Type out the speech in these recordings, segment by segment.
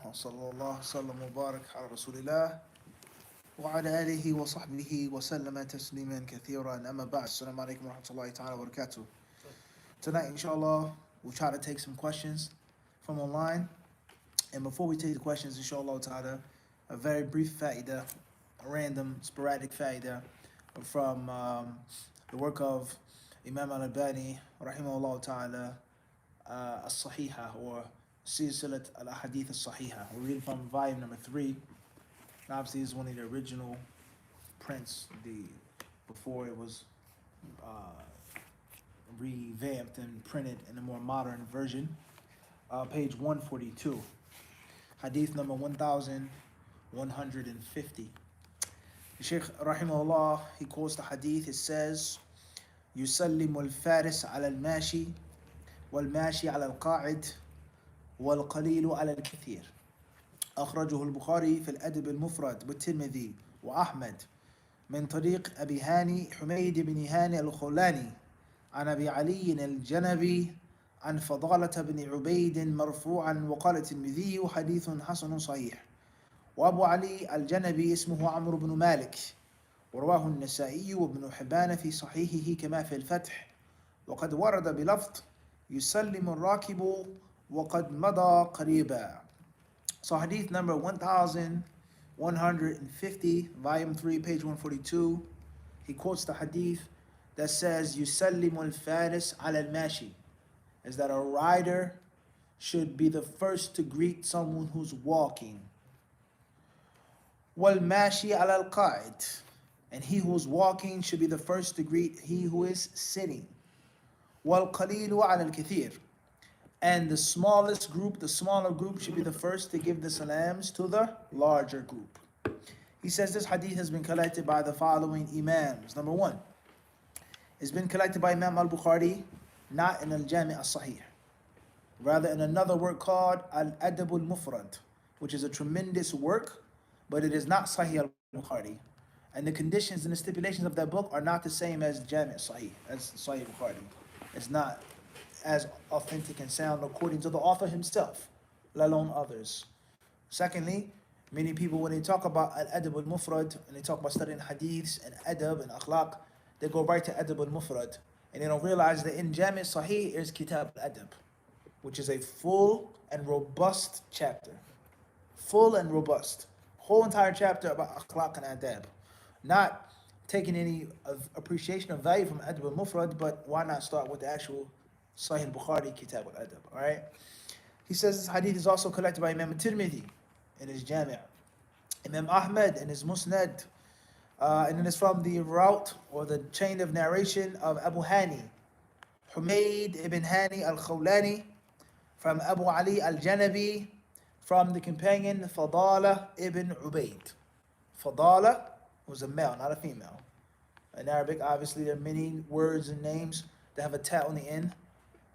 وصلى الله وسلم وبارك على رسول الله وعلى آله وصحبه وسلم تسليما كثيرا. أما بعد, السلام عليكم ورحمة الله تعالى وبركاته. Tonight, inshallah, we'll try to take some questions from online. And before we take the questions, inshallah ta'ala, a very brief fa'idah, a random, sporadic fa'idah from the work of Imam al-Albani, rahimahullah ta'ala, as-Sahiha, or Silsilat al-Hadith as-Sahiha. We're reading from volume number 3. And obviously, this is one of the original prints, before it was revamped and printed in a more modern version. Page 142. Hadith number 1150. The Shaykh rahimahullah, he quotes the hadith. It says, يسلم الفارس على الماشي والماشي على القاعد والقليل على الكثير. أخرجه البخاري في الأدب المفرد والترمذي وأحمد من طريق أبي هاني حميد بن هاني الخولاني عن أبي علي الجنبي عن فضالة بن عبيد مرفوعا وقال الترمذي حديث حسن صحيح. وأبو علي الجنبي اسمه عمرو بن مالك، ورواه النسائي وابن حبان في صحيحه كما في الفتح، وقد ورد بلفظ يسلم الراكب وقد مضى قريبا. So hadith number 1150, volume 3, page 142, he quotes the hadith that says يسلم الفارس على الماشي, is that a rider should be the first to greet someone who's walking. وَالْمَاشِي عَلَى الْقَاعِدِ, and he who is walking should be the first to greet he who is sitting. وَالْقَلِيلُ عَلَى الْكَثِيرِ, and the smallest group, the smaller group, should be the first to give the salams to the larger group. He says this hadith has been collected by the following imams. Number 1, it's been collected by Imam al-Bukhari, not in al-Jami' al-Sahih, rather in another work called al-Adab al-Mufrad, which is a tremendous work, but it is not Sahih al-Bukhari. And the conditions and the stipulations of that book are not the same as Jami' al-Sahih, as Sahih al-Bukhari. It's not as authentic and sound according to the author himself, let alone others. Secondly, many people, when they talk about al-Adab al-Mufrad, and they talk about studying hadiths and adab and akhlaq, they go right to Adab al-Mufrad, and they don't realize that in Jami' Sahih is Kitab al-Adab, which is a full and robust chapter. Full and robust. Whole entire chapter about akhlaq and adab. Not taking any appreciation or value from Adab al-Mufrad, but why not start with the actual Sahih al-Bukhari, Kitab al-Adab, alright? He says this hadith is also collected by Imam al-Tirmidhi in his Jami', Imam Ahmad in his Musnad, and it is from the route or the chain of narration of Abu Hani, Humayd ibn Hani al-Khawlani, from Abu Ali al-Janabi, from the companion Fadala ibn Ubayd. Fadala was a male, not a female. In Arabic, obviously, there are many words and names that have a ta on the end.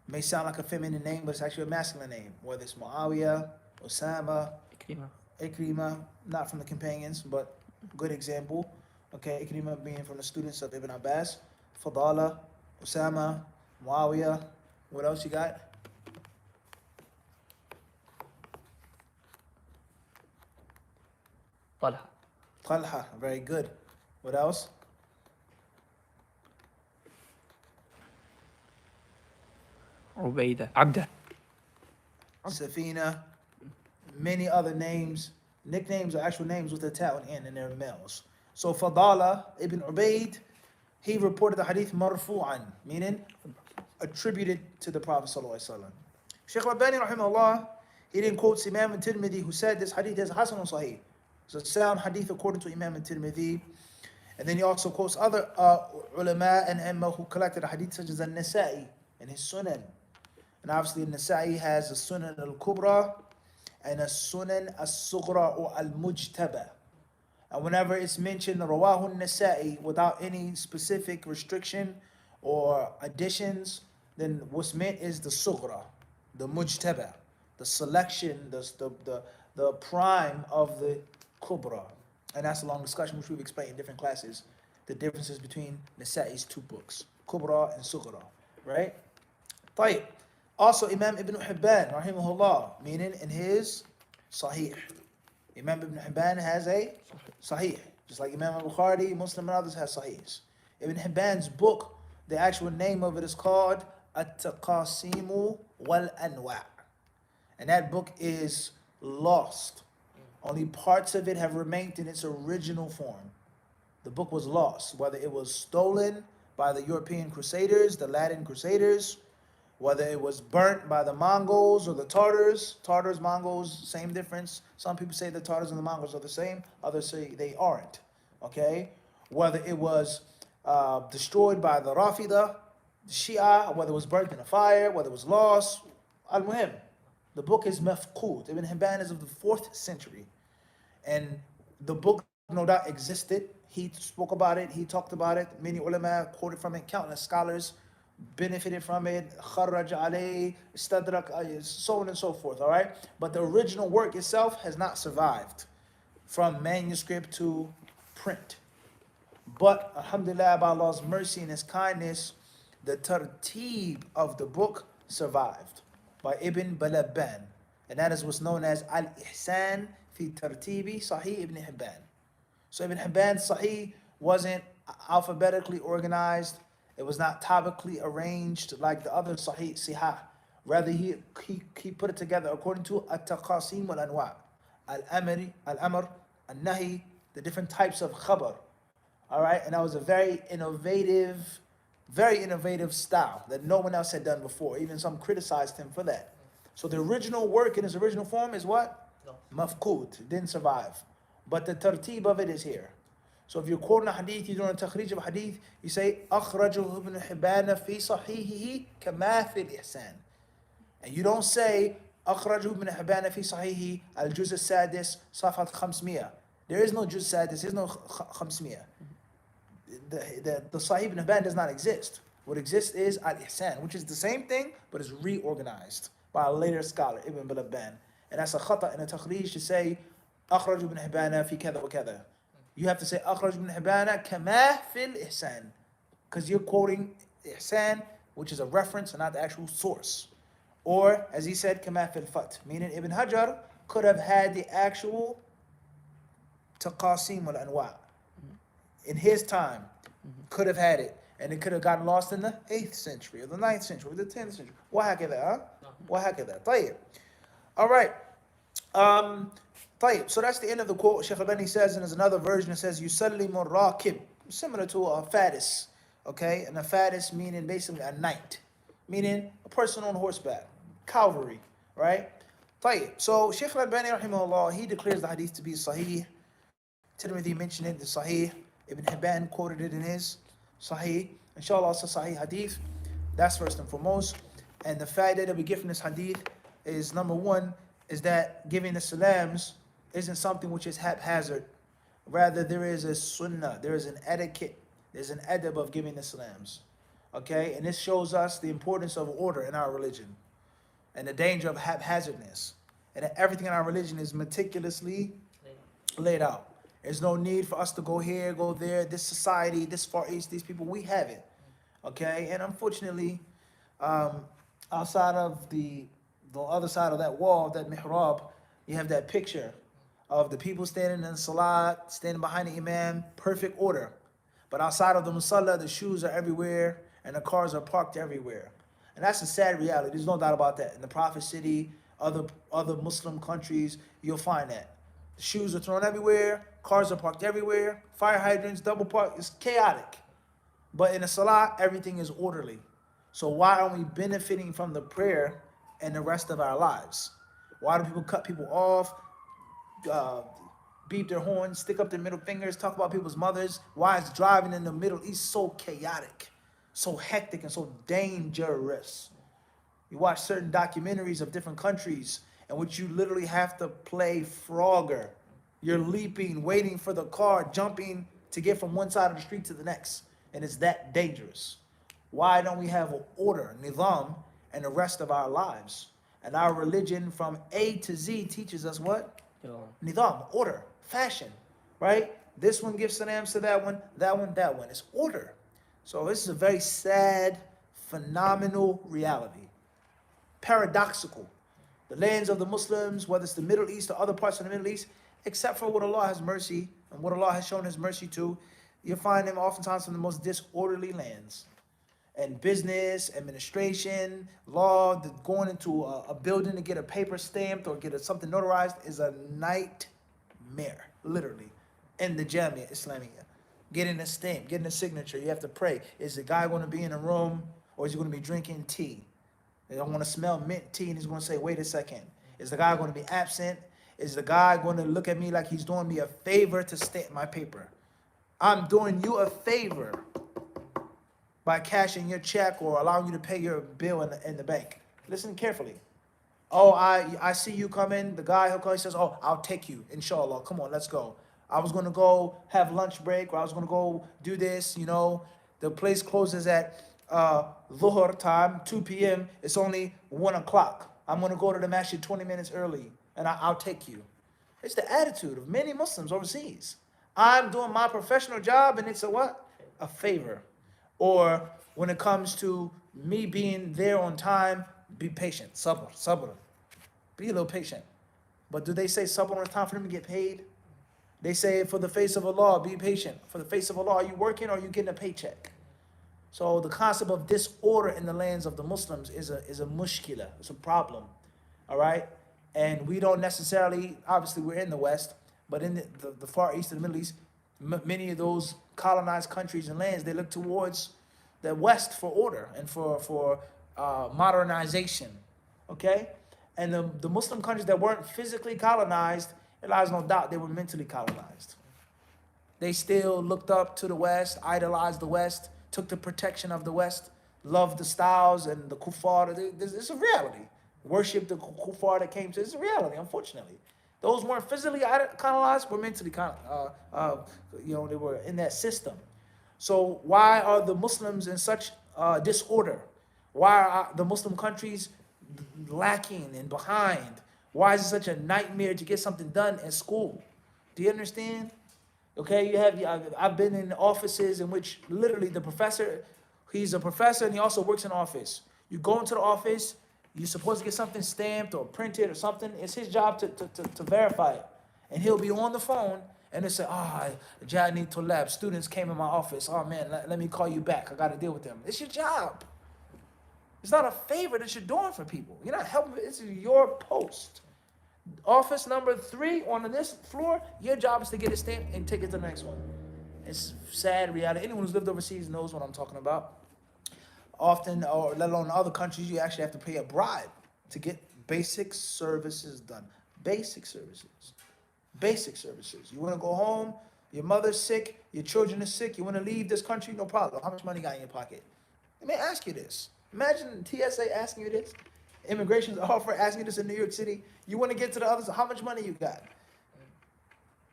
It may sound like a feminine name, but it's actually a masculine name, whether it's Muawiyah, Osama, Ikrima, not from the companions, but good example. Okay, Ikrima being from the students of Ibn Abbas, Fadala, Osama, Muawiyah. What else you got? Talha, very good. What else? Ubaidah, Abda. Safina, many other names, nicknames or actual names with the ta on end, and they're males. So Fadala ibn Ubayd, he reported the hadith marfu'an, meaning attributed to the Prophet sallallahu alaihi wasallam. Shaykh al-Albani rahimahullah, he didn't quote Imam al-Tirmidhi, who said this hadith is hasan sahih. It's a sound hadith according to Imam al-Tirmidhi. And then he also quotes other ulama and imma who collected a hadith such as al-Nasa'i and his Sunan. And obviously al-Nasa'i has a Sunan al-Kubra and a Sunan al-Sughra or al-Mujtaba. And whenever it's mentioned Rawahu al-Nasa'i without any specific restriction or additions, then what's meant is the Sughra, the Mujtaba, the selection, the prime of the Kubra. And that's a long discussion which we've explained in different classes, the differences between Nasa'i's two books, Kubra and Sughra, right? طيب. Also Imam Ibn Hibban, rahimahullah, meaning in his Sahih. Imam Ibn Hibban has a Sahih. Just like Imam al-Bukhari, Muslim and others have Sahihs. Ibn Hibban's book, the actual name of it is called At-Taqasimu wal-Anwa'. And that book is lost. Only parts of it have remained in its original form. The book was lost, whether it was stolen by the European Crusaders, the Latin Crusaders, whether it was burnt by the Mongols or the Tartars. Tartars, Mongols, same difference. Some people say the Tartars and the Mongols are the same. Others say they aren't. Okay? Whether it was destroyed by the Rafida, the Shia, whether it was burnt in a fire, whether it was lost. Al-Muhim. The book is mafqud. Ibn Hibban is of the 4th century. And the book, no doubt, existed. He spoke about it. He talked about it. Many ulama quoted from it. Countless scholars benefited from it. Kharraj alayh, istadrak, so on and so forth. All right? But the original work itself has not survived from manuscript to print. But, alhamdulillah, by Allah's mercy and His kindness, the tartib of the book survived by Ibn Balabban. And that is what's known as Al-Ihsan fi Tartibi Sahih Ibn Hibban. So Ibn Hibban's Sahih wasn't alphabetically organized. It was not topically arranged like the other Sahih Sihah. Rather, he put it together according to At-Taqasim wal-Anwa'. Al-Amr, Al-Nahi, the different types of khabar. All right, and that was a very innovative style that no one else had done before. Even some criticized him for that. So the original work in its original form is what? No. Mafqud. It didn't survive. But the tartib of it is here. So if you're quoting a hadith, you're doing a takhrij of a hadith, you say, أخرجه ابن حبان في صحيحه كما في الإحسان. And you don't say, أخرجه ابن حبان في صحيحه الجزء السادس صفحة 500. There is no juz sadis, there is no 500. The Sahih ibn Hibban does not exist. What exists is Al-Ihsan, which is the same thing, but is reorganized by a later scholar, Ibn Balabban. And that's a khata in a takhrij to say, أخرج ibn Hibban fi kada wa kada. You have to say, أخرج ibn Hibban kama fil ihsan. Because you're quoting ihsan, which is a reference and not the actual source. Or, as he said, kama fil fat. Meaning Ibn Hajar could have had the actual taqasim wal-anwa'. In his time, could have had it. And it could have gotten lost in the 8th century, or the 9th century, or the 10th century. وهكذا, huh? وهكذا. طيب. All right. طيب. So that's the end of the quote. Shaykh Albani says, and there's another version that says, يُسَلِّمُ الرَّاكِبُ, similar to a fatis. Okay? And a fatis meaning basically a knight. Meaning a person on horseback. Cavalry. Right? طيب. So Shaykh Albani, rahimahullah, he declares the hadith to be sahih. Tirmidhi mentioned it, the sahih. Ibn Hibban quoted it in his Sahih. Inshallah, also Sahih Hadith. That's first and foremost. And the faida that we get from this Hadith is, number one, is that giving the salams isn't something which is haphazard. Rather, there is a sunnah, there is an etiquette, there's an adab of giving the salams. Okay? And this shows us the importance of order in our religion and the danger of haphazardness. And that everything in our religion is meticulously laid out. There's no need for us to go here, go there, this society, this Far East, these people, we have it. Okay? And unfortunately, outside of the other side of that wall, that mihrab, you have that picture of the people standing in salat, standing behind the imam, perfect order. But outside of the musalla, the shoes are everywhere and the cars are parked everywhere. And that's a sad reality. There's no doubt about that. In the Prophet city, other Muslim countries, you'll find that. The shoes are thrown everywhere, cars are parked everywhere, fire hydrants, double park, it's chaotic. But in a salah, everything is orderly. So why aren't we benefiting from the prayer and the rest of our lives? Why do people cut people off, beep their horns, stick up their middle fingers, talk about people's mothers? Why is driving in the Middle East so chaotic, so hectic, and so dangerous? You watch certain documentaries of different countries in which you literally have to play Frogger. You're leaping, waiting for the car, jumping to get from one side of the street to the next. And it's that dangerous. Why don't we have order, nizam, in the rest of our lives? And our religion from A to Z teaches us what? Nizam, order, fashion, right? This one gives salams to that one, that one, that one. It's order. So this is a very sad, phenomenal reality. Paradoxical. the lands of the Muslims, whether it's the Middle East or other parts of the Middle East, except for what Allah has mercy and what Allah has shown His mercy to, you'll find them oftentimes from the most disorderly lands. And business, administration, law, going into a building to get a paper stamped or get something notarized is a nightmare, literally, in the Jamia Islamiyah. Getting a stamp, getting a signature, you have to pray. Is the guy going to be in a room or is he going to be drinking tea? They don't want to smell mint tea and he's going to say, wait a second. Is the guy going to be absent? Is the guy going to look at me like he's doing me a favor to stamp my paper? I'm doing you a favor by cashing your check or allowing you to pay your bill in the bank. Listen carefully. Oh, I see you coming. The guy who comes says, oh, I'll take you, inshallah. Come on, let's go. I was going to go have lunch break or I was going to go do this, you know. The place closes at Dhuhr time, 2 p.m. It's only 1 o'clock. I'm going to go to the masjid 20 minutes early and I'll take you. It's the attitude of many Muslims overseas. I'm doing my professional job and it's a what? A favor. Or when it comes to me being there on time, be patient. Sabr. Be a little patient. But do they say sabr on time for them to get paid? They say for the face of Allah, be patient. For the face of Allah, are you working or are you getting a paycheck? So the concept of disorder in the lands of the Muslims is a mushkila. It's a problem. All right? And we don't necessarily, obviously we're in the West, but in the Far East and the Middle East, many of those colonized countries and lands, they look towards the West for order and for modernization, okay? And the Muslim countries that weren't physically colonized, there lies no doubt they were mentally colonized. They still looked up to the West, idolized the West, took the protection of the West, loved the styles and the kuffar. It's a reality. Worship the kuffar that came to, it's a reality, unfortunately. Those weren't physically colonized, were mentally they were in that system. So why are the Muslims in such disorder? Why are the Muslim countries lacking and behind? Why is it such a nightmare to get something done in school? Do you understand? Okay, I've been in offices in which literally the professor, he's a professor and he also works in office. You go into the office, you're supposed to get something stamped or printed or something. It's his job to verify it. And he'll be on the phone and he'll say, Jadni Tulab, students came in my office. Oh man, let me call you back. I got to deal with them. It's your job. It's not a favor that you're doing for people. You're not helping, it's your post. Office number 3 on this floor, your job is to get it stamped and take it to the next one. It's sad reality. Anyone who's lived overseas knows what I'm talking about. Often, or let alone in other countries, you actually have to pay a bribe to get basic services done. Basic services. Basic services. You want to go home, your mother's sick, your children are sick, you want to leave this country, no problem. How much money you got in your pocket? Let me ask you this. Imagine TSA asking you this. Immigration's offer asking you this in New York City. You want to get to the others, how much money you got?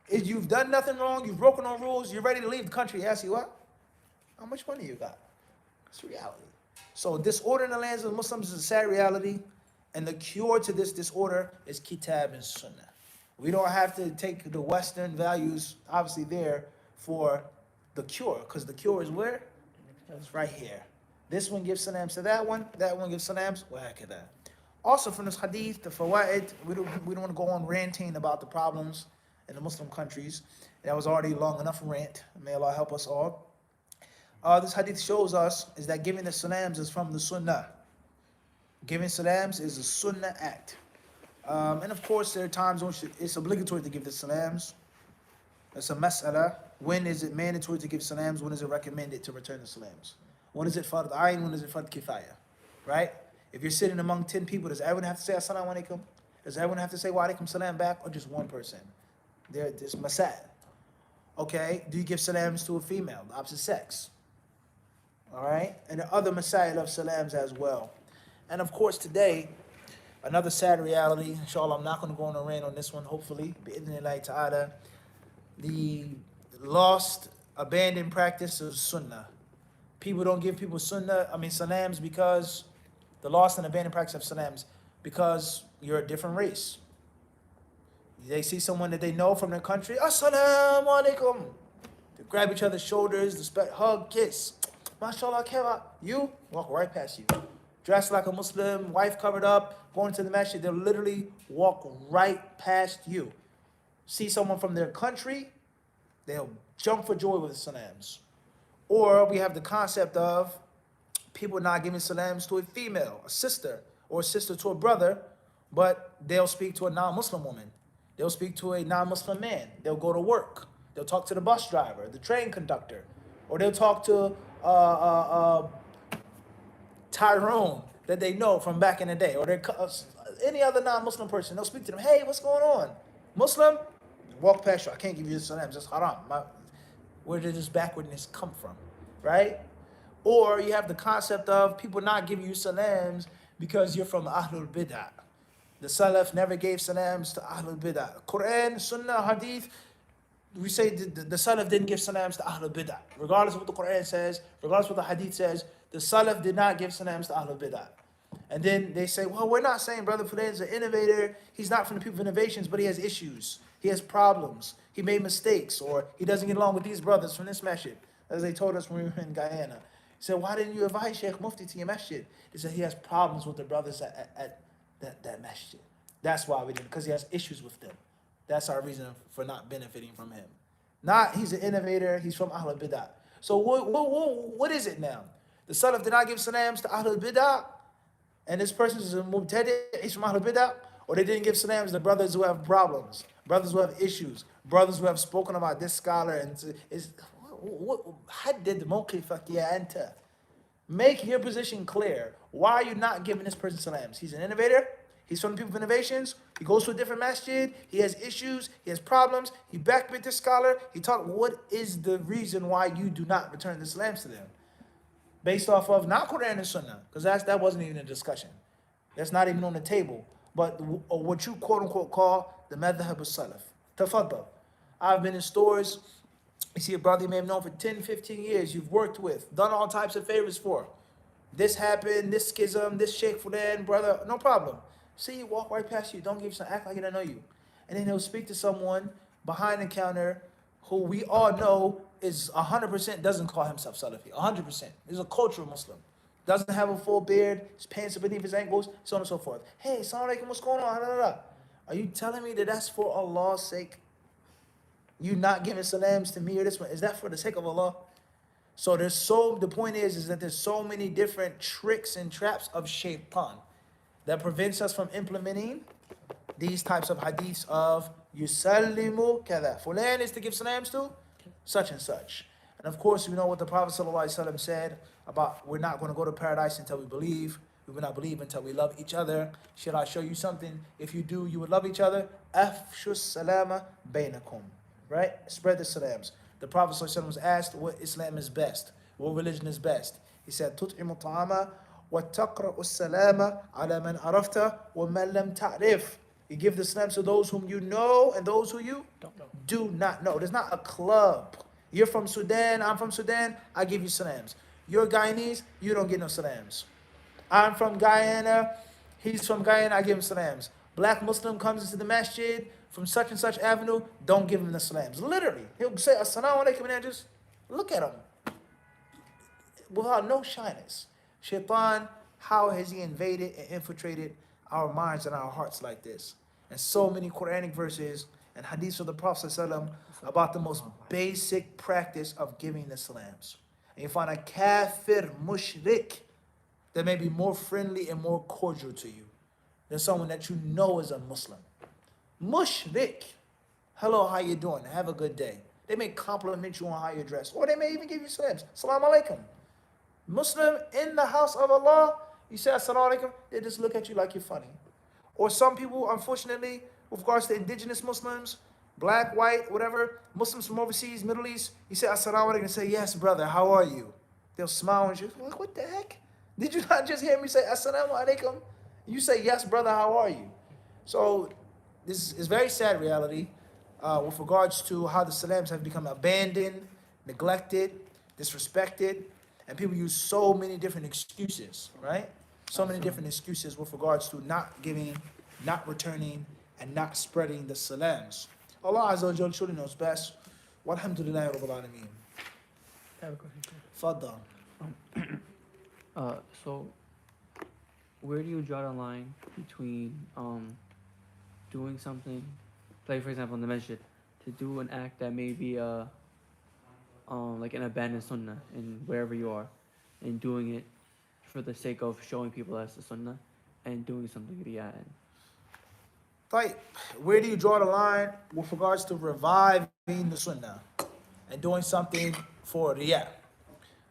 If you've done nothing wrong, you've broken no rules, you're ready to leave the country, ask you what? How much money you got? It's reality. So disorder in the lands of the Muslims is a sad reality, and the cure to this disorder is Kitab and Sunnah. We don't have to take the Western values, obviously there, for the cure, because the cure is where? It's right here. This one gives salams to that one gives salams, that. Also from this hadith, the fawaid, we don't want to go on ranting about the problems in the Muslim countries. That was already long enough rant. May Allah help us all. This hadith shows us is that giving the salams is from the sunnah. Giving salams is a sunnah act. And of course, there are times when it's obligatory to give the salams. It's a mas'ala. When is it mandatory to give salams? When is it recommended to return the salams? When is it fard ayn? When is it fard kifaya? Right? If you're sitting among 10 people, does everyone have to say assalamu alaikum? Does everyone have to say wa alaikum salam back, or just one person? There's mas'al. Okay, do you give salams to a female, the opposite sex? All right, and the other masail of salams as well. And of course today, another sad reality, inshallah, I'm not going to go on a rant on this one, hopefully, bi'idhnillahi ta'ala, the lost, abandoned practice of sunnah. People don't give people salams because, the lost and abandoned practice of salams, because you're a different race. They see someone that they know from their country, assalamu alaikum. They grab each other's shoulders, hug, kiss. MashaAllah, keva. You walk right past you. dressed like a Muslim, wife covered up, going to the masjid, they'll literally walk right past you. See someone from their country, they'll jump for joy with the salams. Or we have the concept of people not giving salams to a female, a sister, or a sister to a brother, but they'll speak to a non-Muslim woman. They'll speak to a non-Muslim man. They'll go to work. They'll talk to the bus driver, the train conductor, or they'll talk to Tyrone that they know from back in the day, or any other non-Muslim person. They'll speak to them. Hey, what's going on? Muslim? Walk past you. I can't give you the salams. That's haram. Where did this backwardness come from, right? Or you have the concept of people not giving you salams because you're from Ahlul Bid'ah. The Salaf never gave salams to Ahlul Bid'ah. Quran, Sunnah, Hadith, we say the Salaf didn't give salams to Ahlul Bid'ah. Regardless of what the Quran says, regardless of what the Hadith says, the Salaf did not give salams to Ahlul Bid'ah. And then they say, well, we're not saying Brother Fulan is an innovator. He's not from the people of innovations, but he has issues. He has problems. He made mistakes, or he doesn't get along with these brothers from this masjid, as they told us when we were in Guyana. He said, why didn't you invite Sheikh Mufti to your masjid? He said he has problems with the brothers at that masjid. That's why we didn't, because he has issues with them. That's our reason for not benefiting from him. Not he's an innovator, he's from Ahlul Bid'ah. So what is it now? The Salaf did not give salams to Ahlul Bid'ah, and this person is a Mubtadi', he's from Ahlul Bid'ah, or they didn't give salams to brothers who have problems, brothers who have issues, brothers who have spoken about this scholar, and Haddid mawqifak ya anta. Make your position clear. Why are you not giving this person salams? He's an innovator. He's from the people of innovations. He goes to a different masjid. He has issues. He has problems. He backbit this scholar. He taught. What is the reason why you do not return the salams to them? Based off of not Quran and Sunnah, because that wasn't even a discussion. That's not even on the table. But what you quote unquote call the madhhab al-salaf. Tafaddal. I've been in stores. You see a brother you may have known for 10, 15 years, you've worked with, done all types of favors for. This happened, this schism, this Sheikh Fulan, brother, no problem. See you walk right past you, don't give some, act like he don't know you. And then he'll speak to someone behind the counter who we all know is 100% doesn't call himself Salafi, 100%. He's a cultural Muslim. Doesn't have a full beard, his pants are beneath his ankles, so on and so forth. Hey, assalamu alaikum, what's going on? Are you telling me that that's for Allah's sake? You not giving salams to me or this one, is that for the sake of Allah? So the point is that there's so many different tricks and traps of shaitan that prevents us from implementing these types of hadiths of yusallimu kada. Fulan is to give salams to such and such. And of course, we know what the Prophet ﷺ said about we're not going to go to paradise until we believe. We will not believe until we love each other. Shall I show you something? If you do, you would love each other. Afshu salama bainakum. Right? Spread the salams. The Prophet ﷺ was asked what Islam is best, what religion is best. He said, تُطْعِمُ الطَّعَامَ وَتَقْرَأُ السَّلَامَ عَلَى مَنْ عَرَفْتَ وَمَنْ لَمْ تَعْرِفْ. You give the salams to those whom you know and those who you do not know. There's not a club. You're from Sudan, I'm from Sudan, I give you salams. You're Guyanese, you don't get no salams. I'm from Guyana, he's from Guyana, I give him salams. Black Muslim comes into the masjid from such and such avenue, don't give him the salams. Literally, he'll say, Assalamu alaikum, and just look at him. Without no shyness. Shaitan, how has he invaded and infiltrated our minds and our hearts like this? And so many Quranic verses and hadiths of the Prophet ﷺ about the most basic practice of giving the salams. And you find a kafir mushrik that may be more friendly and more cordial to you than someone that you know is a Muslim. Mushrik. Hello, how you doing? Have a good day. They may compliment you on how you dress, or they may even give you salams. Assalamu alaikum. Muslim in the house of Allah, you say assalamu alaikum, they just look at you like you're funny. Or some people, unfortunately, with regards to indigenous Muslims, black, white, whatever, Muslims from overseas, Middle East, you say assalamu alaikum and say, yes, brother, how are you? They'll smile and you like, what the heck? Did you not just hear me say assalamu alaikum? You say, yes, brother, how are you? So this is very sad reality with regards to how the salams have become abandoned, neglected, disrespected, and people use so many different excuses, right? So many different excuses with regards to not giving, not returning, and not spreading the salams. Allah Azza wa Jalla surely knows best. Walhamdulillahi Rabbil Alameen. I have a question. Faddal. So where do you draw the line between doing something, like for example in the masjid, to do an act that may be like an abandoned sunnah in wherever you are, and doing it for the sake of showing people that's the sunnah, and doing something riyah. Like, where do you draw the line with regards to reviving the sunnah and doing something for riyah?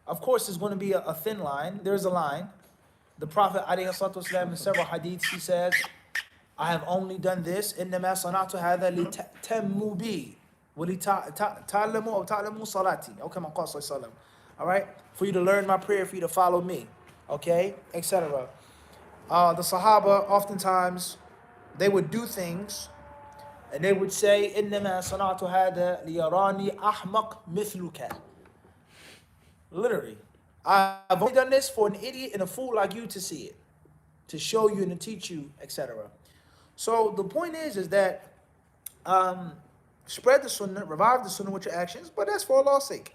Of course, there's going to be a thin line. There's a line. The Prophet ﷺ in several hadiths, he says, I have only done this, إنما صنعت هذا لتتموا بي ولتعلموا أو تعلموا صلاتي أو كما قال صلى الله عليه وسلم. All right, for you to learn my prayer, for you to follow me, okay, etc. The Sahaba oftentimes they would do things and they would say إنما صنعت هذا ليراني أحمق مثلك. Literally, I've only done this for an idiot and a fool like you to see it, to show you and to teach you, etc. So the point is that spread the sunnah, revive the sunnah with your actions, but that's for Allah's sake.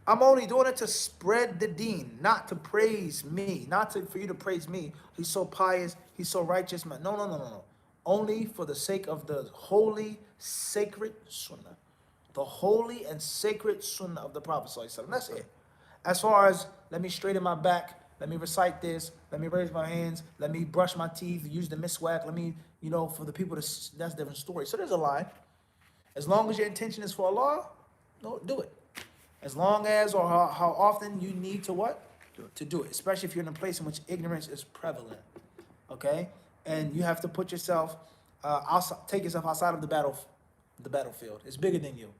I'm only doing it to spread the deen, not to praise me, not to, for you to praise me. He's so pious, he's so righteous, man. No, no, no, no, no. Only for the sake of the holy, sacred sunnah. The holy and sacred sunnah of the Prophet ﷺ. That's it. As far as, let me straighten my back, let me recite this, let me raise my hands, let me brush my teeth, use the miswak, let me, for the people to, that's a different story. So there's a line. As long as your intention is for Allah, no, do it. As long as, or how often you need to what? To do it. Especially if you're in a place in which ignorance is prevalent. Okay? And you have to put yourself, take yourself outside of the battlefield. It's bigger than you.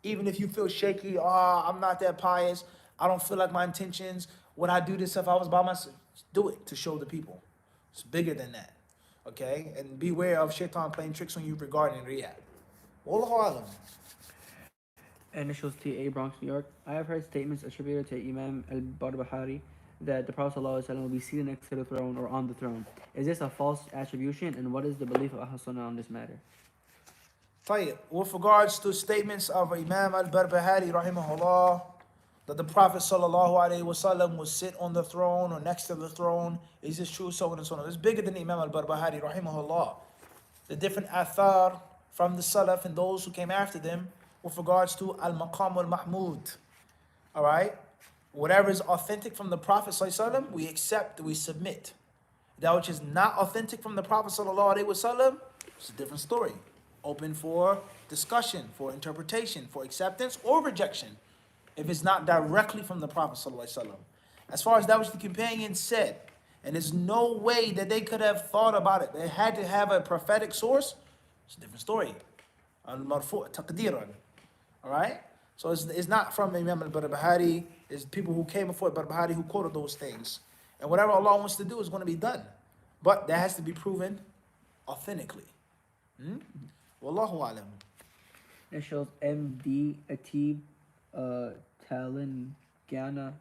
Even if you feel shaky, I'm not that pious, I don't feel like my intentions, would I do this if I was by myself? Do it to show the people. It's bigger than that. Okay? And beware of shaitan playing tricks on you regarding riyah. Wallahu alam. Initials T.A. Bronx, New York. I have heard statements attributed to Imam al-Barbahari that the Prophet ﷺ will be seated next to the throne or on the throne. Is this a false attribution, and what is the belief of Ahl Sunnah on this matter? With regards to statements of Imam al-Barbahari rahimahullah, that the Prophet ﷺ will sit on the throne or next to the throne, is this true? So on and so on. It's bigger than Imam al-Barbahari rahimahullah. The different athar from the Salaf and those who came after them with regards to al-Maqam al-Mahmud. All right? Whatever is authentic from the Prophet ﷺ, we accept, we submit. That which is not authentic from the Prophet ﷺ, it's a different story. Open for discussion, for interpretation, for acceptance or rejection, if it's not directly from the Prophet ﷺ. As far as that which the companions said, and there's no way that they could have thought about it. They had to have a prophetic source. It's a different story. Al-Marfu' taqdiran. All right? So it's not from Imam al-Barbahari. It's people who came before al-Barbahari who quoted those things. And whatever Allah wants to do is going to be done. But that has to be proven authentically. Wallahu alam. Initials M.D. Atib, Telangana,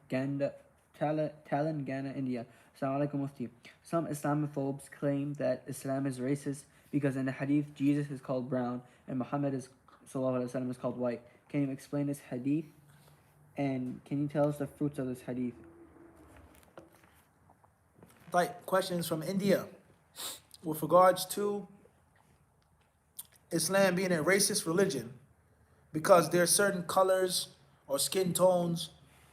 India. Assalamu alaikum mufti. Some Islamophobes claim that Islam is racist because in the hadith Jesus is called brown and Muhammad is called white. Can you explain this hadith? And can you tell us the fruits of this hadith? Questions from India with regards to Islam being a racist religion because there are certain colors or skin tones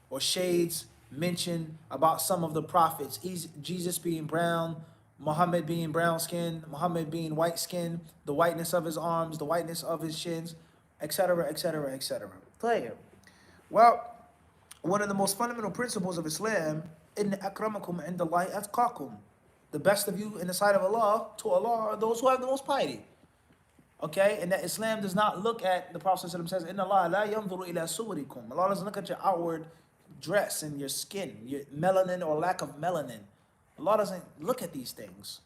or shades mentioned about some of the prophets. Jesus being brown, Muhammad being brown skin, Muhammad being white skin, the whiteness of his arms, the whiteness of his shins, etc., etc., etc. Well, one of the most fundamental principles of Islam, inna akramakum indallahi atqakum. The best of you in the sight of Allah, to Allah, are those who have the most piety. Okay, and that Islam does not look at, the Prophet says, inna Allah la yanzuru ila suwarikum. Allah doesn't look at your outward dress and your skin, your melanin or lack of melanin. Allah doesn't look at these things.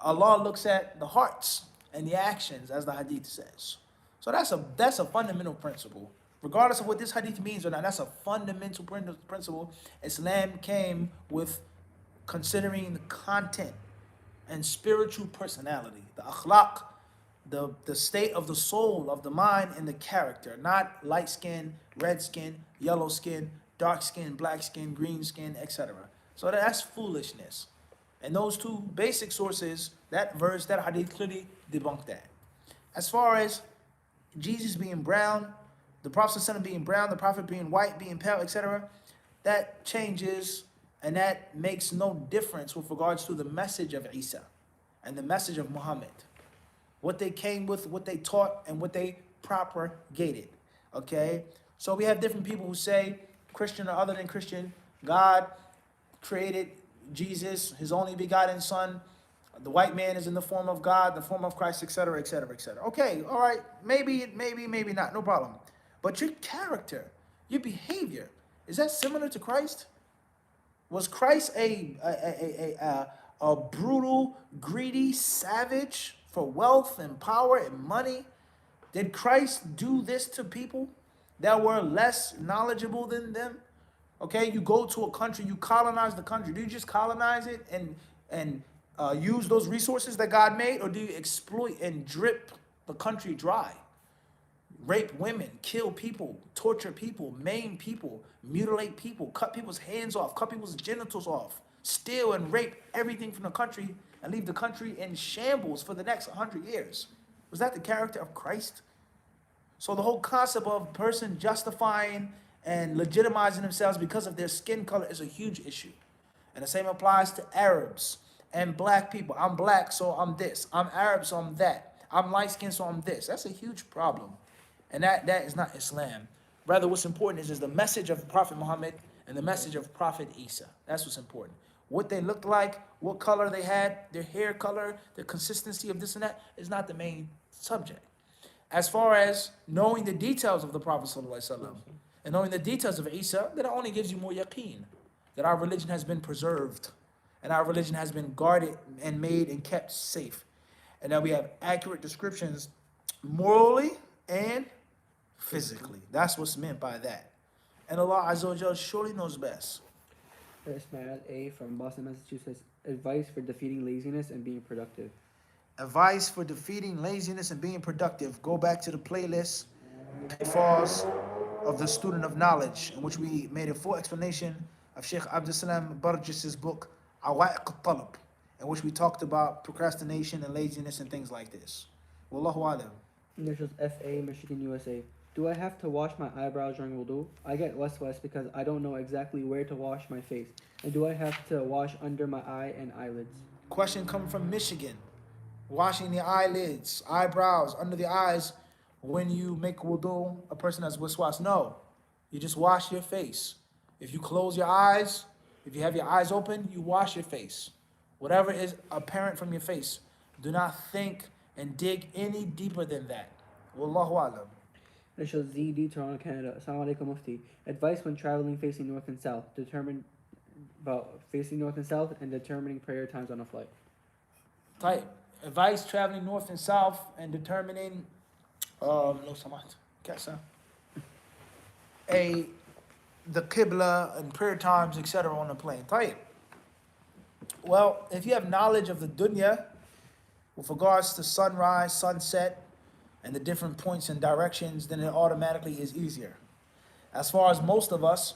Allah looks at the hearts and the actions, as the hadith says. So that's a fundamental principle. Regardless of what this hadith means or not, that's a fundamental principle. Islam came with considering the content and spiritual personality, the akhlaq, the state of the soul, of the mind, and the character, not light skin, red skin, yellow skin, dark skin, black skin, green skin, etc. So that's foolishness. And those two basic sources, that verse, that hadith clearly debunk that. As far as Jesus being brown, the Prophet ﷺ being brown, the Prophet being white, being pale, etc., that changes and that makes no difference with regards to the message of Isa and the message of Muhammad. What they came with, what they taught, and what they propagated. Okay? So we have different people who say, Christian or other than Christian, God created Jesus, his only begotten son. The white man is in the form of God, the form of Christ, etc., etc., etc. Okay, all right, maybe not, no problem. But your character, your behavior, is that similar to Christ? Was Christ a brutal, greedy savage for wealth and power and money? Did Christ do this to people that were less knowledgeable than them? Okay, you go to a country, you colonize the country. Do you just colonize it and use those resources that God made, or do you exploit and drip the country dry? Rape women, kill people, torture people, maim people, mutilate people, cut people's hands off, cut people's genitals off, steal and rape everything from the country and leave the country in shambles for the next 100 years. Was that the character of Christ? So the whole concept of a person justifying and legitimizing themselves because of their skin color is a huge issue. And the same applies to Arabs and black people. I'm black, so I'm this. I'm Arab, so I'm that. I'm light-skinned, so I'm this. That's a huge problem. And that is not Islam. Rather, what's important is the message of Prophet Muhammad and the message of Prophet Isa. That's what's important. What they looked like, what color they had, their hair color, the consistency of this and that is not the main subject. As far as knowing the details of the Prophet ﷺ and knowing the details of Isa, that only gives you more yaqeen, that our religion has been preserved and our religion has been guarded and made and kept safe. And that we have accurate descriptions morally and physically. That's what's meant by that. And Allah Azza wa Jalla surely knows best. Ismail A. from Boston, Massachusetts. Advice for defeating laziness and being productive. Advice for defeating laziness and being productive. Go back to the playlist, Pitfalls of the Student of Knowledge, in which we made a full explanation of Sheikh Abdul Salam Barjis's book, Awaiq al-Talab, in which we talked about procrastination and laziness and things like this. Wallahu alam. Initials F.A., Michigan, USA. Do I have to wash my eyebrows during wudu? I get waswas because I don't know exactly where to wash my face. And do I have to wash under my eye and eyelids? Question coming from Michigan. Washing the eyelids, eyebrows, under the eyes when you make wudu, a person has waswas. No, you just wash your face. If you close your eyes, if you have your eyes open, you wash your face. Whatever is apparent from your face, do not think and dig any deeper than that. Wallahu alam. Initials ZD, Toronto, Canada. Assalamu alaikum, Mufti. Advice when traveling facing north and south. Determine about facing north and south and determining prayer times on a flight. Type. Advice traveling north and south and determining the qibla and prayer times, etc. on the plane. Type. Well, if you have knowledge of the dunya with regards to sunrise, sunset, and the different points and directions, then it automatically is easier. As far as most of us,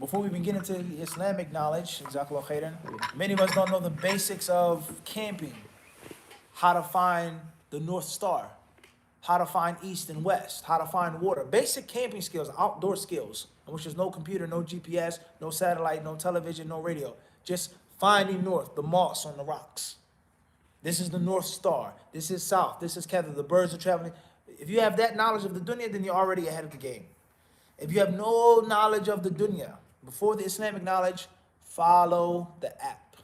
before we begin into Islamic knowledge, Jazakallah khairan, many of us don't know the basics of camping, how to find the North Star, how to find east and west, how to find water. Basic camping skills, outdoor skills, in which there's no computer, no GPS, no satellite, no television, no radio. Just finding north, the moss on the rocks. This is the North Star. This is south. This is Kether. The birds are traveling. If you have that knowledge of the dunya, then you're already ahead of the game. If you have no knowledge of the dunya, before the Islamic knowledge, follow the app.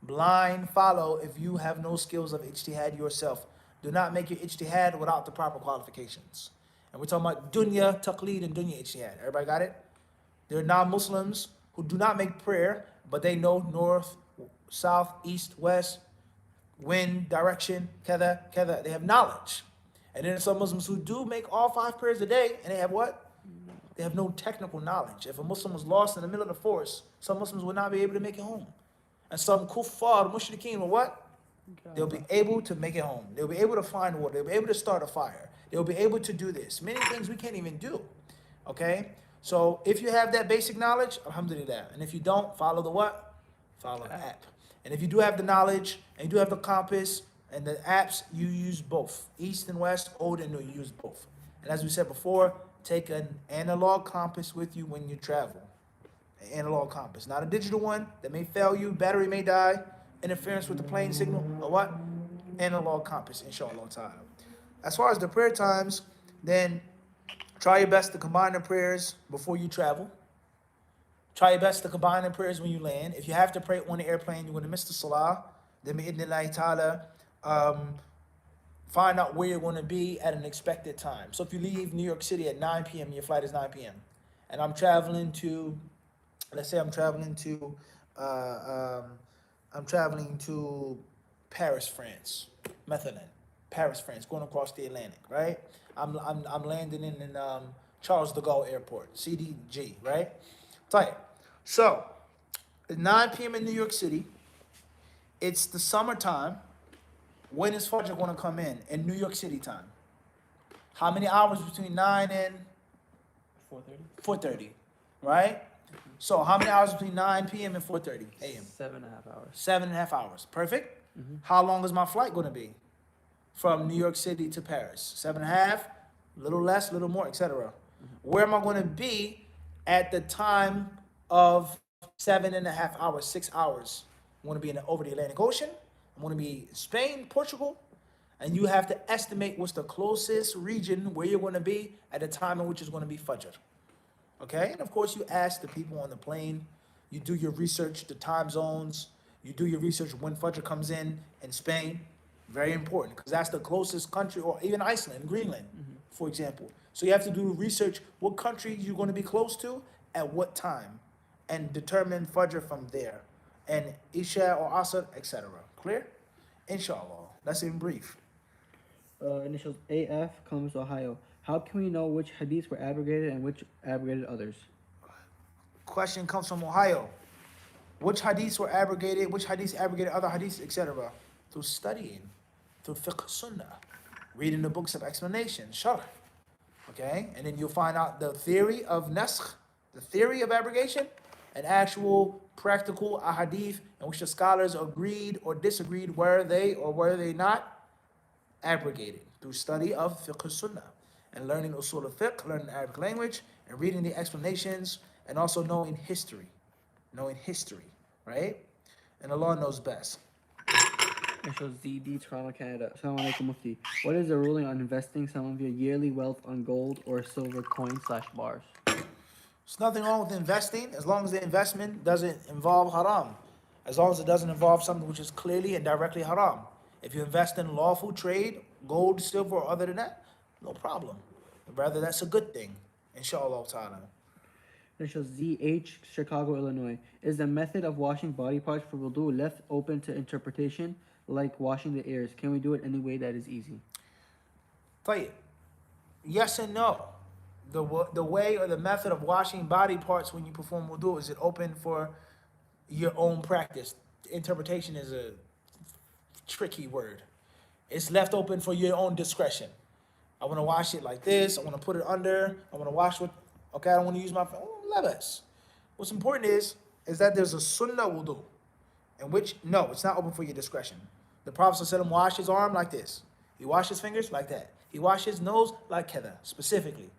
Blind follow if you have no skills of ijtihad yourself. Do not make your ijtihad without the proper qualifications. And we're talking about dunya taqleed and dunya ijtihad. Everybody got it? There are non-Muslims who do not make prayer, but they know north, south, east, west, wind, direction, kether. They have knowledge. And then some Muslims who do make all 5 prayers a day, and they have what? They have no technical knowledge. If a Muslim was lost in the middle of the forest, some Muslims would not be able to make it home. And some kuffar, mushrikeen, will what? They'll be able to make it home. They'll be able to find water. They'll be able to start a fire. They'll be able to do this. Many things we can't even do. Okay? So if you have that basic knowledge, alhamdulillah. And if you don't, follow the what? Follow the app. And if you do have the knowledge and you do have the compass and the apps, you use both. East and West, old and new, you use both. And as we said before, take an analog compass with you when you travel. An analog compass, not a digital one that may fail you, battery may die, interference with the plane signal, or what? Analog compass, inshallah ta'ala. As far as the prayer times, then try your best to combine the prayers before you travel. Try your best to combine the prayers when you land. If you have to pray on the airplane, you're going to miss the salah, then bi'idhnillahi ta'ala, find out where you're going to be at an expected time. So if you leave New York City at 9 p.m., your flight is 9 p.m., and I'm traveling to, let's say I'm traveling to Paris, France, Methodland, Paris, France, going across the Atlantic, right? I'm landing in Charles de Gaulle Airport, CDG, right? Tight. So, at 9 p.m. in New York City, it's the summertime. When is Fajr going to come in New York City time? How many hours between 9 and 4:30, right? So how many hours between 9 p.m. and 4:30 a.m.? 7.5 hours. 7.5 hours. Perfect. Mm-hmm. How long is my flight going to be from New York City to Paris? 7.5, a little less, a little more, etc. Where am I going to be at the time of 7.5 hours, 6 hours? I'm going to be over the Atlantic Ocean. I'm going to be Spain, Portugal, and you have to estimate what's the closest region where you're going to be at the time in which it's going to be Fajr. Okay, and of course you ask the people on the plane, you do your research, the time zones, you do your research when Fajr comes in Spain, very important, because that's the closest country, or even Iceland, Greenland, for example. So you have to do research, what country you're going to be close to, at what time, and determine Fajr from there, and Isha or Asr, etc. Clear? Inshallah. That's in brief. Initials AF, Columbus, Ohio. How can we know which hadiths were abrogated and which abrogated others? Question comes from Ohio. Which hadiths were abrogated, which hadiths abrogated other hadiths, etc. Through studying, through fiqh sunnah, reading the books of explanation, sharh. Okay? And then you'll find out the theory of naskh, the theory of abrogation, and actual practical ahadith in which the scholars agreed or disagreed, were they or were they not abrogated, through study of fiqh sunnah. And learning usul of fiqh, learning Arabic language, and reading the explanations, and also knowing history, right? And Allah knows best. Initials ZD, Toronto, Canada. Assalamu alaikum, Mufti. What is the ruling on investing some of your yearly wealth on gold or silver coins/bars? There's nothing wrong with investing as long as the investment doesn't involve haram. As long as it doesn't involve something which is clearly and directly haram. If you invest in lawful trade, gold, silver, or other than that, no problem. Rather, that's a good thing, inshallah ta'ala. Initials ZH, Chicago, Illinois. Is the method of washing body parts for wudu left open to interpretation, like washing the ears? Can we do it any way that is easy? Tayyib. Yes and no. The way or the method of washing body parts when you perform wudu, is it open for your own practice? Interpretation is a tricky word. It's left open for your own discretion. I want to wash it like this. I want to put it under. I want to wash with, okay, I don't want to use my phone. Labas. What's important is that there's a sunnah wudu, in which, no, it's not open for your discretion. The Prophet ﷺ washed his arm like this. He washed his fingers like that. He washed his nose like kada, specifically.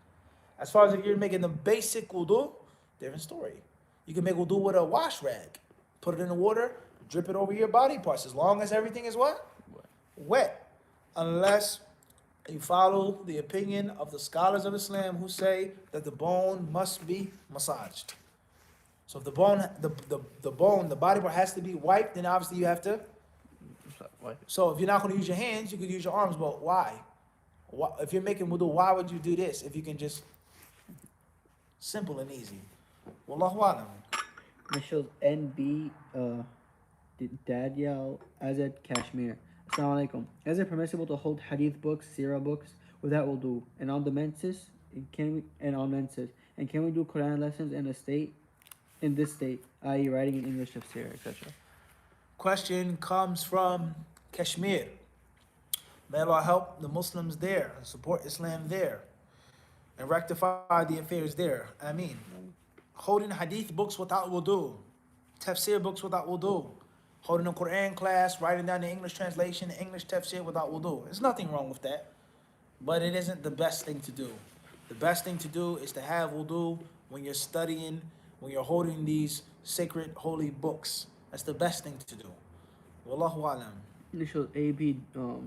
As far as if you're making the basic wudu, different story. You can make wudu with a wash rag. Put it in the water, drip it over your body parts, as long as everything is what? Wet. Unless you follow the opinion of the scholars of Islam who say that the bone must be massaged. So if the body part has to be wiped, then obviously you have to. So if you're not going to use your hands, you could use your arms. But why? If you're making wudu, why would you do this if you can just simple and easy? Wallahu alam. Initials NB, Dadyal Azad, Kashmir. Assalamu alaikum. Is it permissible to hold hadith books, seerah books without wudu and on the menses? Can we do Quran lessons in this state, i.e., writing in English of seerah, etc.? Question comes from Kashmir. May Allah help the Muslims there and support Islam there and rectify the affairs there. Ameen. Holding hadith books without wudu, tafsir books without wudu. Holding a Quran class, writing down the English translation, the English tafsir without wudu. There's nothing wrong with that. But it isn't the best thing to do. The best thing to do is to have wudu when you're studying, when you're holding these sacred holy books. That's the best thing to do. Wallahu alam. Initials AB, no,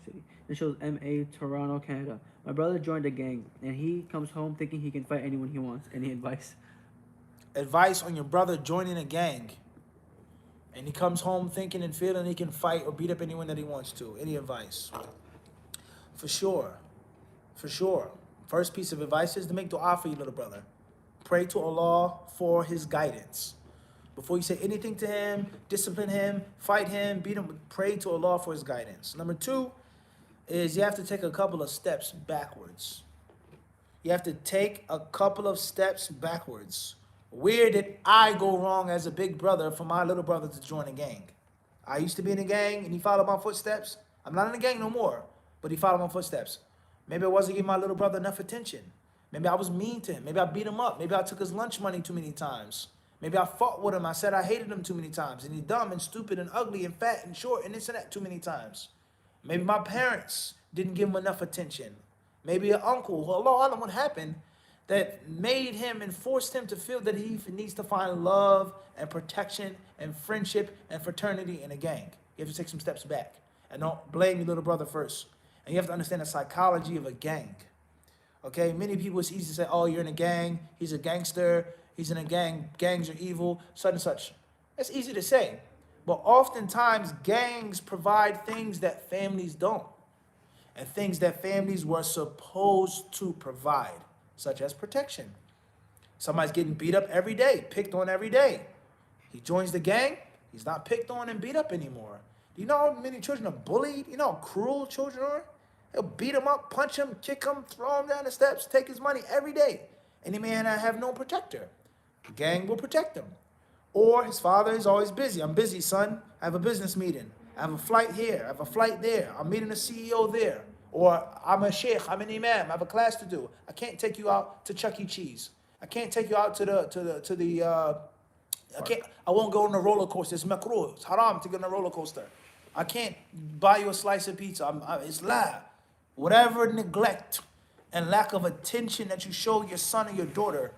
city. Initials MA, Toronto, Canada. My brother joined a gang, and he comes home thinking he can fight anyone he wants. Any advice? Advice on your brother joining a gang. And he comes home thinking and feeling he can fight or beat up anyone that he wants to. Any advice? For sure. For sure. First piece of advice is to make dua for your little brother. Pray to Allah for his guidance. Before you say anything to him, discipline him, fight him, beat him, pray to Allah for his guidance. Number two is you have to take a couple of steps backwards. You have to take a couple of steps backwards. Where did I go wrong as a big brother for my little brother to join a gang? I used to be in a gang and he followed my footsteps. I'm not in a gang no more, but he followed my footsteps. Maybe I wasn't giving my little brother enough attention. Maybe I was mean to him. Maybe I beat him up. Maybe I took his lunch money too many times. Maybe I fought with him. I said I hated him too many times. And he's dumb and stupid and ugly and fat and short and this and that too many times. Maybe my parents didn't give him enough attention. Maybe an uncle, Allah Alam, what happened that made him and forced him to feel that he needs to find love and protection and friendship and fraternity in a gang. You have to take some steps back. And don't blame your little brother first. And you have to understand the psychology of a gang. Okay, many people, it's easy to say, oh, you're in a gang, he's a gangster, he's in a gang, gangs are evil, such and such. That's easy to say. But oftentimes, gangs provide things that families don't. And things that families were supposed to provide, such as protection. Somebody's getting beat up every day, picked on every day. He joins the gang, he's not picked on and beat up anymore. Do you know how many children are bullied? You know how cruel children are? They'll beat him up, punch him, kick him, throw him down the steps, take his money every day. And he may not have no protector. The gang will protect him. Or his father is always busy. I'm busy, son. I have a business meeting. I have a flight here. I have a flight there. I'm meeting a CEO there. Or I'm a sheikh. I'm an imam. I have a class to do. I can't take you out to Chuck E. Cheese. I can't take you out to the I won't go on the roller coaster. It's makruh. It's haram to go on a roller coaster. I can't buy you a slice of pizza. It's la. Whatever neglect and lack of attention that you show your son or your daughter,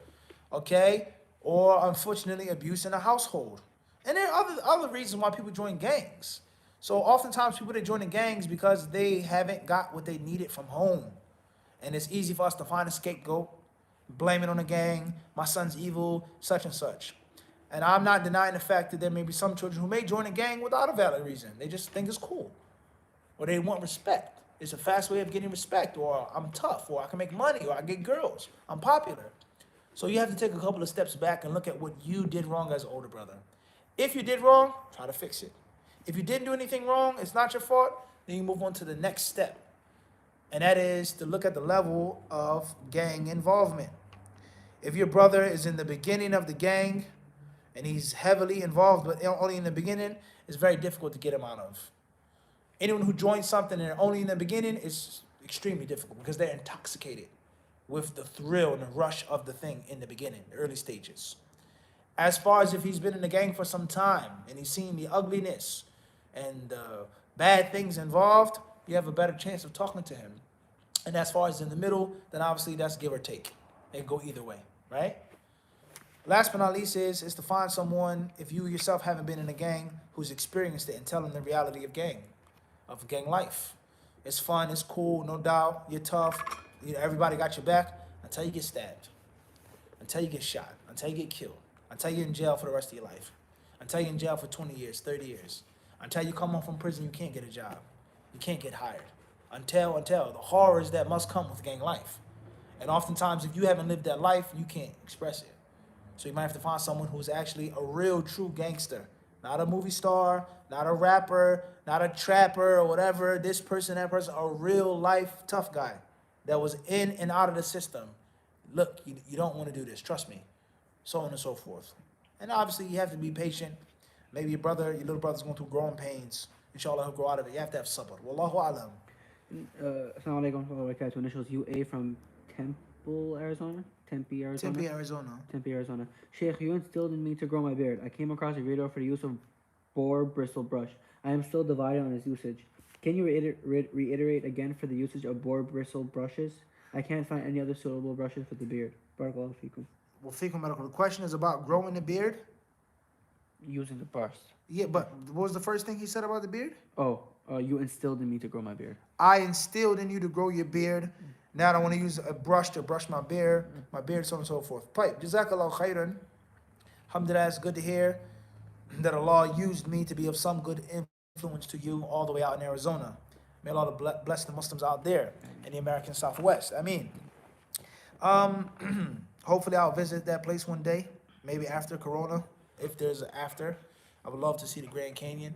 okay, or unfortunately abuse in the household. And there are other reasons why people join gangs. So oftentimes people, they join the gangs because they haven't got what they needed from home. And it's easy for us to find a scapegoat, blame it on the gang, my son's evil, such and such. And I'm not denying the fact that there may be some children who may join a gang without a valid reason. They just think it's cool. Or they want respect. It's a fast way of getting respect, or I'm tough, or I can make money, or I get girls. I'm popular. So you have to take a couple of steps back and look at what you did wrong as an older brother. If you did wrong, try to fix it. If you didn't do anything wrong, it's not your fault, then you move on to the next step. And that is to look at the level of gang involvement. If your brother is in the beginning of the gang and he's heavily involved, but only in the beginning, it's very difficult to get him out of. Anyone who joins something and only in the beginning is extremely difficult because they're intoxicated with the thrill and the rush of the thing in the beginning, the early stages. As far as if he's been in the gang for some time and he's seen the ugliness and the bad things involved, you have a better chance of talking to him. And as far as in the middle, then obviously that's give or take. It can go either way, right? Last but not least is to find someone, if you yourself haven't been in a gang, who's experienced it and tell them the reality of gang life. It's fun, it's cool, no doubt. You're tough. Everybody got your back until you get stabbed, until you get shot, until you get killed, until you're in jail for the rest of your life, until you're in jail for 20 years, 30 years, until you come home from prison, you can't get a job, you can't get hired, until the horrors that must come with gang life. And oftentimes, if you haven't lived that life, you can't express it. So you might have to find someone who's actually a real, true gangster. Not a movie star, not a rapper, not a trapper or whatever. This person, that person, a real life tough guy that was in and out of the system. Look, you don't want to do this, trust me. So on and so forth. And obviously you have to be patient. Maybe your little brother's going through growing pains. Inshallah, he'll grow out of it. You have to have sabr. Wallahu alam. Assalamu alaikum wa barakatuh. Initials UA from Tempe, Arizona. Tempe, Arizona. Sheikh, you instilled in me to grow my beard. I came across a video for the use of Boar bristle brush. I am still divided on its usage. Can you reiterate again for the usage of boar bristle brushes? I can't find any other suitable brushes for the beard. Barakallahu feekum. Well, fikum medical. The question is about growing the beard. Using the brush. Yeah, but what was the first thing he said about the beard? Oh, you instilled in me to grow my beard. I instilled in you to grow your beard. Now I want to use a brush to brush my beard, so on and so forth. Pipe. Jazakallah khairan. Alhamdulillah, it's good to hear that Allah used me to be of some good influence to you all the way out in Arizona. May Allah bless the Muslims out there in the American Southwest. I mean, hopefully I'll visit that place one day, maybe after Corona, if there's an after. I would love to see the Grand Canyon,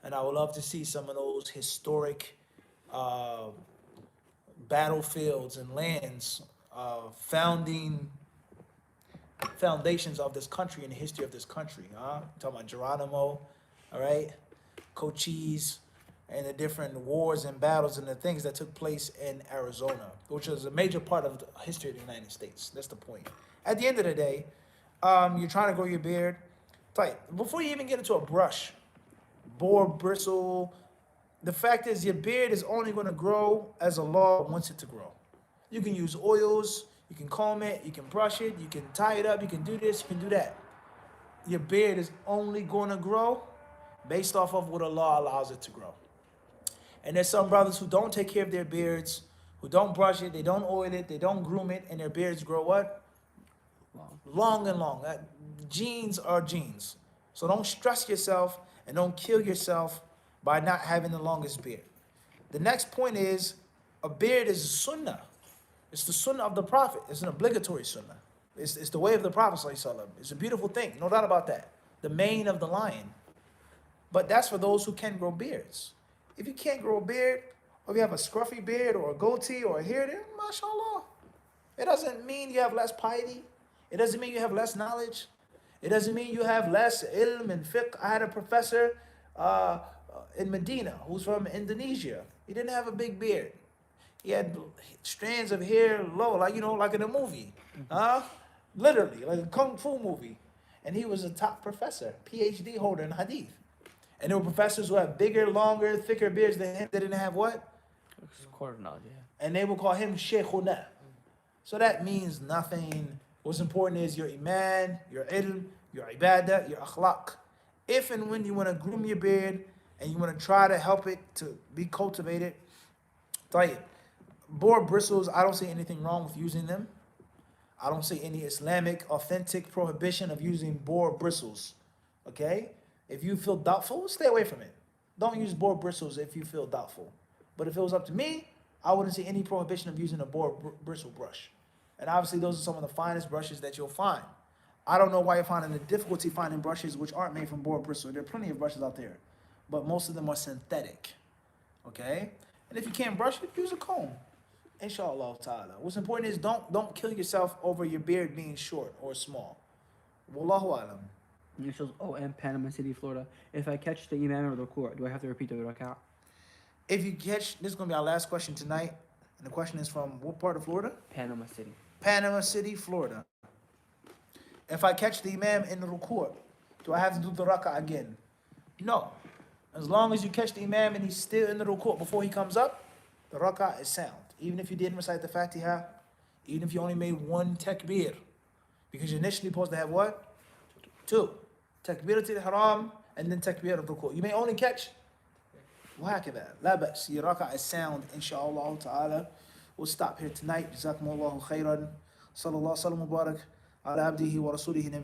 and I would love to see some of those historic battlefields and lands, foundations of this country and the history of this country. I'm talking about Geronimo, all right, Cochise, and the different wars and battles and the things that took place in Arizona, which is a major part of the history of the United States. That's the point. At the end of the day, you're trying to grow your beard. Before you even get into a brush, boar bristle, the fact is your beard is only going to grow as Allah wants it to grow. You can use oils, you can comb it, you can brush it, you can tie it up, you can do this, you can do that. Your beard is only going to grow based off of what Allah allows it to grow. And there's some brothers who don't take care of their beards, who don't brush it, they don't oil it, they don't groom it, and their beards grow what? Long and long. Genes are genes. So don't stress yourself and don't kill yourself by not having the longest beard. The next point is, a beard is sunnah. It's the sunnah of the Prophet. It's an obligatory sunnah. It's the way of the Prophet ﷺ. It's a beautiful thing, no doubt about that. The mane of the lion. But that's for those who can grow beards. If you can't grow a beard, or if you have a scruffy beard or a goatee or a hair there, mashallah. It doesn't mean you have less piety. It doesn't mean you have less knowledge. It doesn't mean you have less ilm and fiqh. I had a professor in Medina who's from Indonesia. He didn't have a big beard. He had strands of hair low, like in a movie. Literally, like a kung fu movie. And he was a top professor, PhD holder in Hadith. And there were professors who had bigger, longer, thicker beards than him. They didn't have what? Quarter knot, yeah. And they would call him Sheikhuna. So that means nothing. What's important is your iman, your ilm, your ibadah, your akhlaq. If and when you want to groom your beard and you want to try to help it to be cultivated, boar bristles, I don't see anything wrong with using them. I don't see any Islamic authentic prohibition of using boar bristles. Okay? If you feel doubtful, stay away from it. Don't use boar bristles if you feel doubtful. But if it was up to me, I wouldn't see any prohibition of using a boar bristle brush. And obviously, those are some of the finest brushes that you'll find. I don't know why you're finding the difficulty finding brushes which aren't made from boar bristle. There are plenty of brushes out there, but most of them are synthetic. Okay? And if you can't brush it, use a comb. Inshallah ta'ala. What's important is don't kill yourself over your beard being short or small. Wallahu alam. And it shows, and Panama City, Florida. If I catch the imam or the court, do I have to repeat the rak'ah? If you catch, this is going to be our last question tonight. And the question is from what part of Florida? Panama City. Panama City, Florida. If I catch the imam in the ruku', do I have to do the rak'ah again? No. As long as you catch the imam and he's still in the ruku' before he comes up, the rak'ah is sound. Even if you didn't recite the Fatiha, even if you only made one takbir. Because you're initially supposed to have what? 2. Takbiratul ihram and then takbir of ruku'. You may only catch وهكذا لا بأس. Your rak'ah is sound, inshallah ta'ala. We'll stop here tonight. جزاكم الله خيرا. صلى الله وسلم وبارك على عبده ورسوله نبينا